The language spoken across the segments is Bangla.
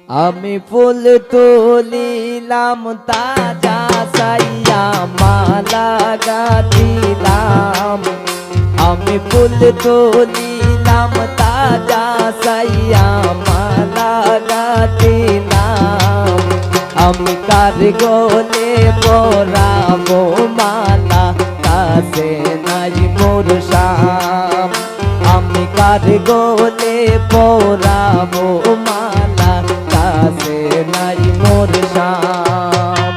আমি ফুল তুলিলাম তাজা সাইয়া মালা গাঁথিলাম। আমি ফুল তুলিলাম তাজা সাইয়া মালা গাঁথিলাম। আমি কার গলে পরাবো মালা কাছে নাই মোর শাম। আমি কার গলে পরাবো মালা কাছে নাই মোর শাম।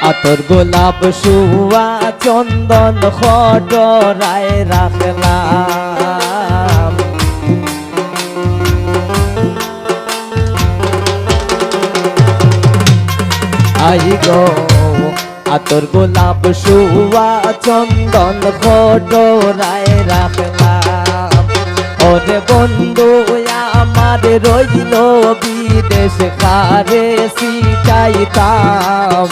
আতর গোলাপ শুয়া চন্দন খটরায় রাখলাম। আই গো আতর গোলাপ শুয়া চন্দন খটরায় রাখলাম। ওরে বন্ধু আমার রইল বিদেশ কারে সিটাইতাম।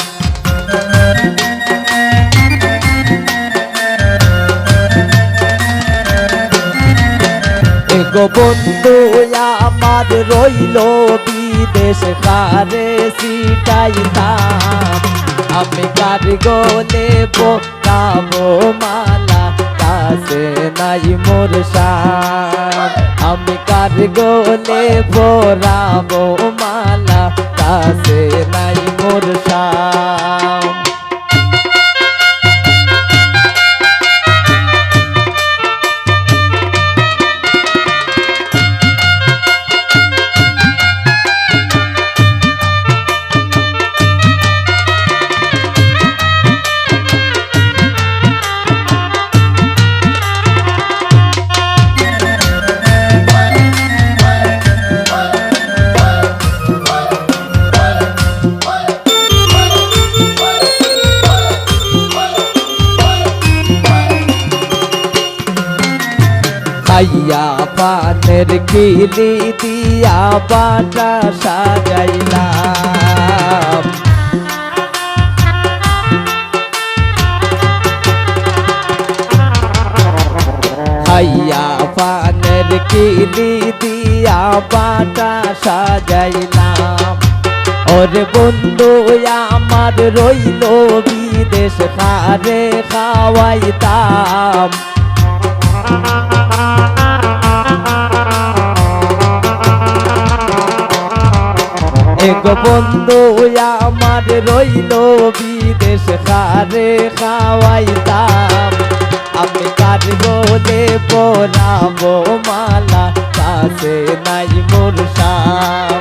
গো বন্ধু আমার রইল বিদেশ কারে সিটাইতাম। আমি কার গলে পরাবো মালা কাছে নাই মোর শাম। আমি কার গলে পরাবো মালা কাছে নাই মোর শাম। খাইয়া পানের কিলি দিয়া বাটা সাজাইলাম। খাইয়া পানের কিলি দিয়া বাটা সাজাইলাম। ওরে বন্ধু আমার রইল বিদেশ কারে খাওয়াইতাম। গো বন্ধু আমার রইল বিদেশ কারে খাওয়াইতাম। আমি কার গলে পরাবো মালা কাছে নাই মোর শাম।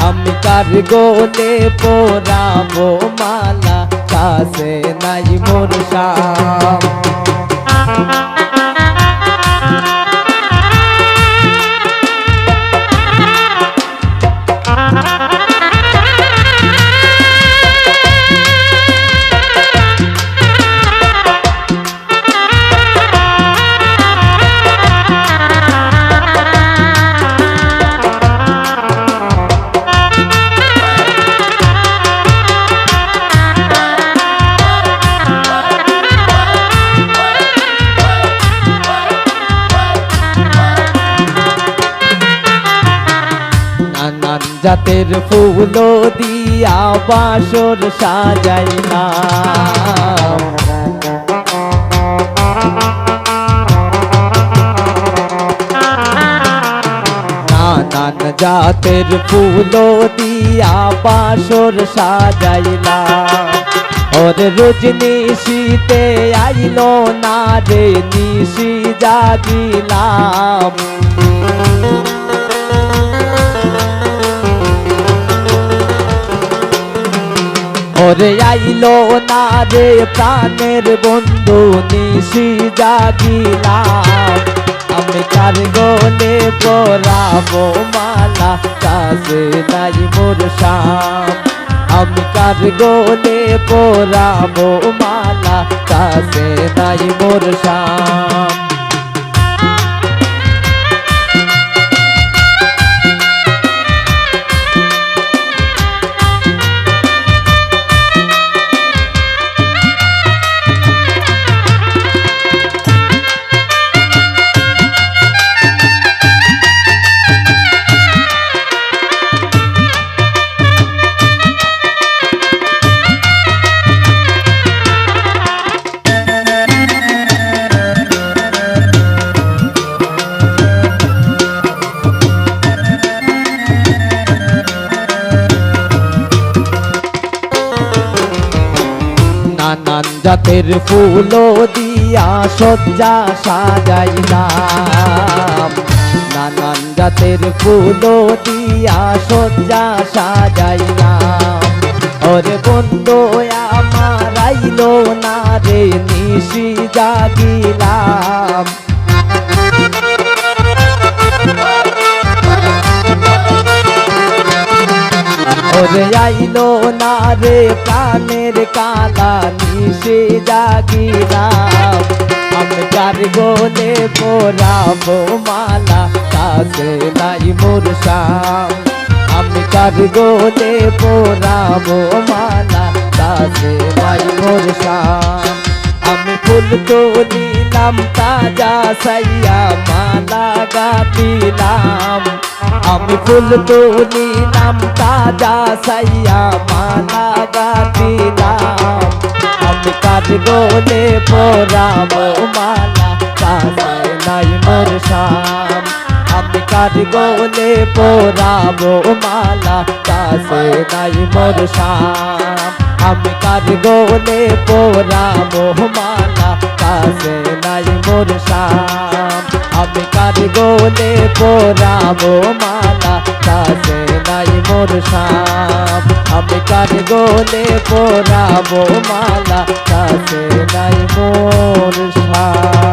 আমি কার গলে পরাবো মালা কাছে নাই মোর শাম। জাতের ফুল দিয়া বাসর সাজাইলাম। নানান জাতের ফুল দিয়া বাসর সাজাইলাম। ওরে রজনী শীতে আইলো না রে নিশি জাগিলাম। ওরে আইলো না রে প্রাণের বন্ধু নিশি জাগিলাম। আমি কার গলে পরাবো মালা মালা কাছে নাই মোর শাম আমি কার গলে পরাবো মালা কাছে নাই মোর শাম নানান জাতের ফুল দিয়া সজ্জা সাজাইলাম নানান জাতের ফুল দিয়া সজ্জা সাজাইলাম ওরে বন্ধু আমার আইলো না রে নিশি জাগিলাম ওরে আইলো না রে প্রাণের কালা নিশে জাগিলাম আমি কার গলে পরাবো মালা কাছে নাই মোর শাম আমি কার গলে পরাবো মালা কাছে নাই মোর শাম আমি ফুল তুলিলাম তাজা সাইয়া মালা গাতিলাম আমি ফুল তুলিলাম তাজা সাইয়া মালা গাতিলাম আমি কার গলে পরাবো মালা কাছে নাই মোর শাম আমি কার গলে পরাবো মালা কাছে নাই মোর শাম আমি কার গলে পরাবো মালা কাছে নাই মোর শাম আমি কার গলে পরাবো মালা কাছে নাই মোর শাম আমি কার গলে পরাবো মালা কাছে নাই মোর শাম।